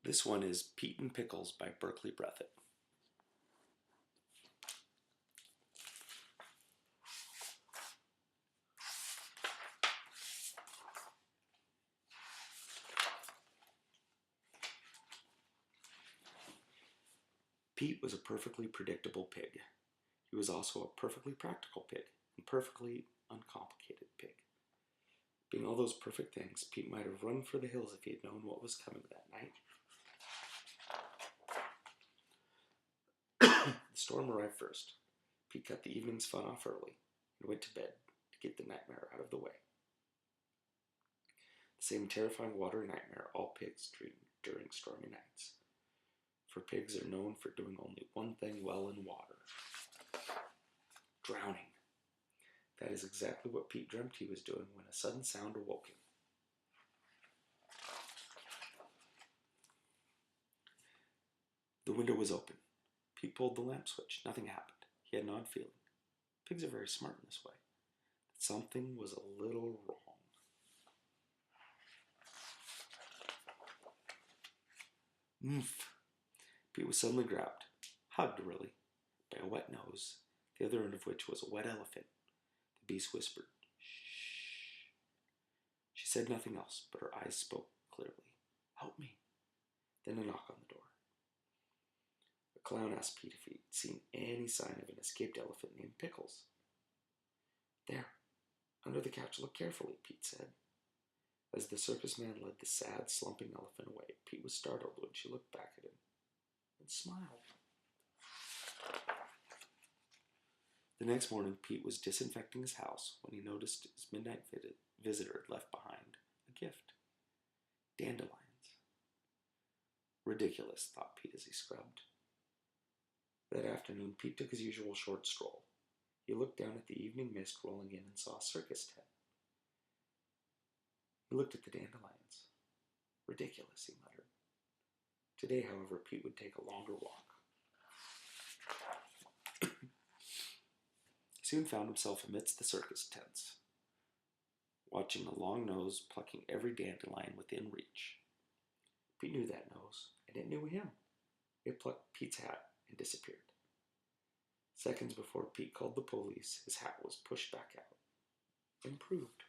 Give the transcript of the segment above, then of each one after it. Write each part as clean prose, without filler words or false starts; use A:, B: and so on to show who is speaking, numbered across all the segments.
A: This one is Pete and Pickles by Berkeley Breathitt. Pete was a perfectly predictable pig. He was also a perfectly practical pig and perfectly uncomplicated pig. Being all those perfect things, Pete might have run for the hills if he had known what was coming that night. The storm arrived first. Pete cut the evening's fun off early and went to bed to get the nightmare out of the way. The same terrifying watery nightmare all pigs dream during stormy nights. For pigs are known for doing only one thing well in water: drowning. That is exactly what Pete dreamt he was doing when a sudden sound awoke him. The window was open. Pete pulled the lamp switch. Nothing happened. He had an odd feeling. Pigs are very smart in this way. That something was a little wrong. Oomph! Pete was suddenly grabbed, hugged really, by a wet nose, the other end of which was a wet elephant. The beast whispered, "Shh." She said nothing else, but her eyes spoke clearly. "Help me." Then a knock on the door. A clown asked Pete if he'd seen any sign of an escaped elephant named Pickles. "There, under the couch. Look carefully," Pete said. As the circus man led the sad, slumping elephant away, Pete was startled when she looked back at him and smiled. The next morning, Pete was disinfecting his house when he noticed his midnight visitor had left behind a gift: dandelions. Ridiculous, thought Pete as he scrubbed. That afternoon, Pete took his usual short stroll. He looked down at the evening mist rolling in and saw a circus tent. He looked at the dandelions. "Ridiculous," he muttered. Today, however, Pete would take a longer walk. He soon found himself amidst the circus tents, watching a long nose plucking every dandelion within reach. Pete knew that nose, and it knew him. It plucked Pete's hat and disappeared. Seconds before Pete called the police, his hat was pushed back out. Improved.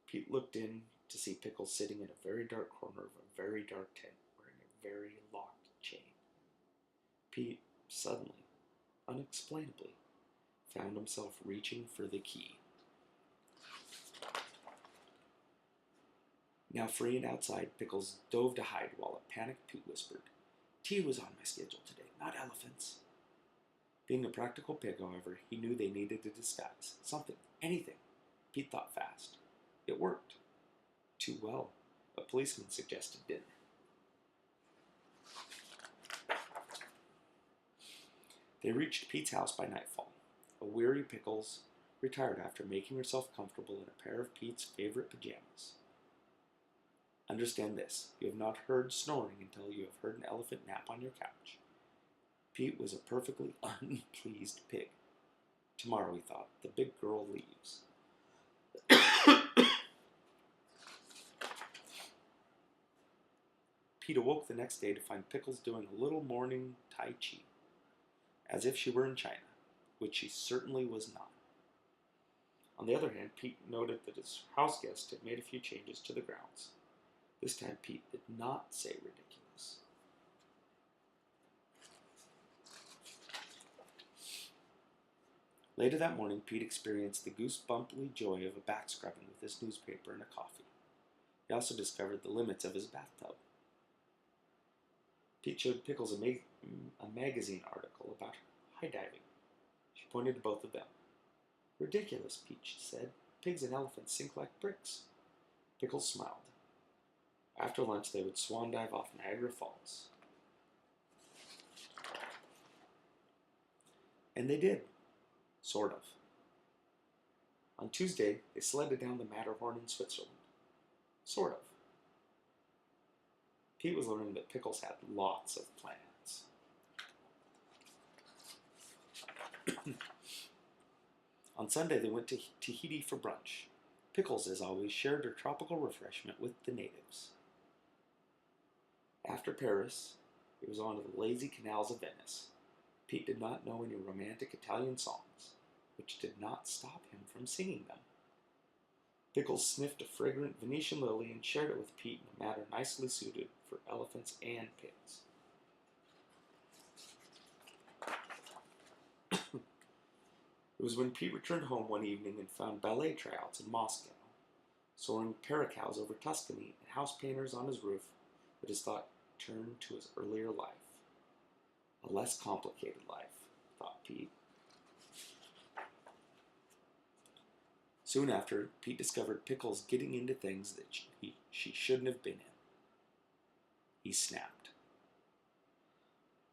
A: Pete looked in to see Pickles sitting in a very dark corner of a very dark tent, wearing a very locked chain. Pete suddenly, unexplainably, found himself reaching for the key. Now free and outside, Pickles dove to hide while a panicked Pete whispered, "Tea was on my schedule today, not elephants." Being a practical pig, however, he knew they needed a disguise. Something, anything. Pete thought fast. It worked. Too well, a policeman suggested dinner. They reached Pete's house by nightfall. A weary Pickles retired after making herself comfortable in a pair of Pete's favorite pajamas. Understand this: you have not heard snoring until you have heard an elephant nap on your couch. Pete was a perfectly unpleased pig. Tomorrow, he thought, the big girl leaves. Pete awoke the next day to find Pickles doing a little morning Tai Chi, as if she were in China, which she certainly was not. On the other hand, Pete noted that his house guest had made a few changes to the grounds. This time, Pete did not say ridiculous. Later that morning, Pete experienced the goosebumply joy of a back scrubbing with his newspaper and a coffee. He also discovered the limits of his bathtub. Pete showed Pickles a magazine article about high diving. She pointed to both of them. "Ridiculous, Pete," she said. "Pigs and elephants sink like bricks." Pickles smiled. After lunch, they would swan dive off Niagara Falls. And they did. Sort of. On Tuesday, they sledded down the Matterhorn in Switzerland. Sort of. Pete was learning that Pickles had lots of plans. On Sunday, they went to Tahiti for brunch. Pickles, as always, shared her tropical refreshment with the natives. After Paris, it was on to the lazy canals of Venice. Pete did not know any romantic Italian songs, which did not stop him from singing them. Pickles sniffed a fragrant Venetian lily and shared it with Pete in a manner nicely suited for elephants and pigs. It was when Pete returned home one evening and found ballet tryouts in Moscow, soaring paracows over Tuscany, and house painters on his roof, that his thought turned to his earlier life. A less complicated life, thought Pete. Soon after, Pete discovered Pickles getting into things that she shouldn't have been in. He snapped.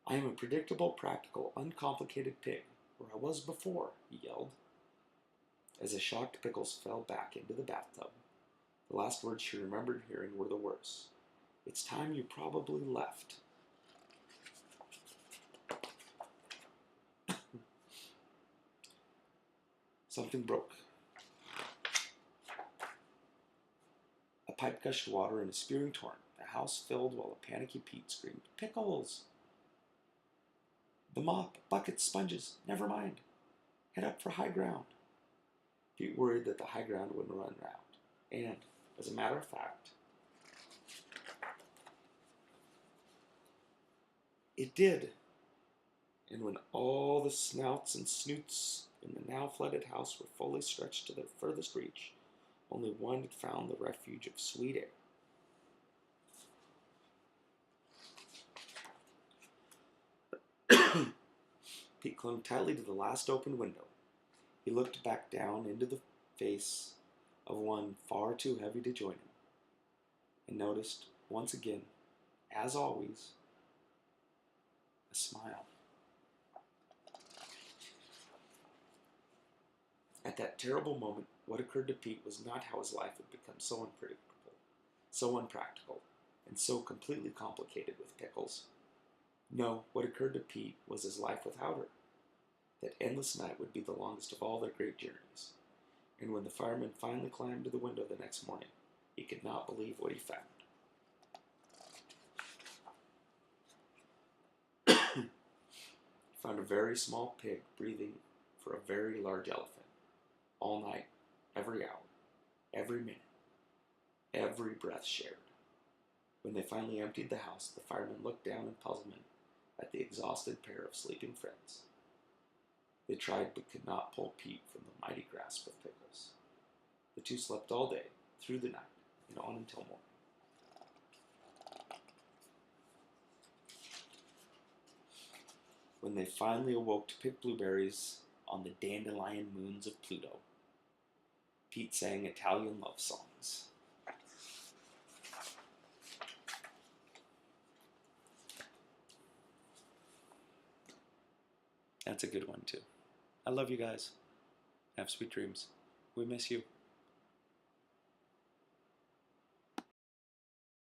A: "I am a predictable, practical, uncomplicated pig, where I was before," he yelled. As the shocked Pickles fell back into the bathtub, the last words she remembered hearing were the worst. "It's time you probably left." Something broke. A pipe gushed water in a spewing torrent. The house filled while a panicky Pete screamed, "Pickles! The mop, buckets, sponges, never mind. Head up for high ground." Pete worried that the high ground wouldn't run round. And, as a matter of fact, it did. And when all the snouts and snoots in the now flooded house were fully stretched to their furthest reach, only one had found the refuge of sweet air. Pete clung tightly to the last open window. He looked back down into the face of one far too heavy to join him, and noticed, once again, as always, a smile. At that terrible moment, what occurred to Pete was not how his life had become so unpredictable, so unpractical, and so completely complicated with Pickles. No, what occurred to Pete was his life without her. That endless night would be the longest of all their great journeys. And when the fireman finally climbed to the window the next morning, he could not believe what he found. He found a very small pig breathing for a very large elephant. All night, every hour, every minute, every breath shared. When they finally emptied the house, the fireman looked down in puzzlement at the exhausted pair of sleeping friends. They tried but could not pull Pete from the mighty grasp of Pickles. The two slept all day, through the night, and on until morning. When they finally awoke to pick blueberries on the dandelion moons of Pluto, Pete sang Italian love songs. That's a good one, too. I love you guys. Have sweet dreams. We miss you.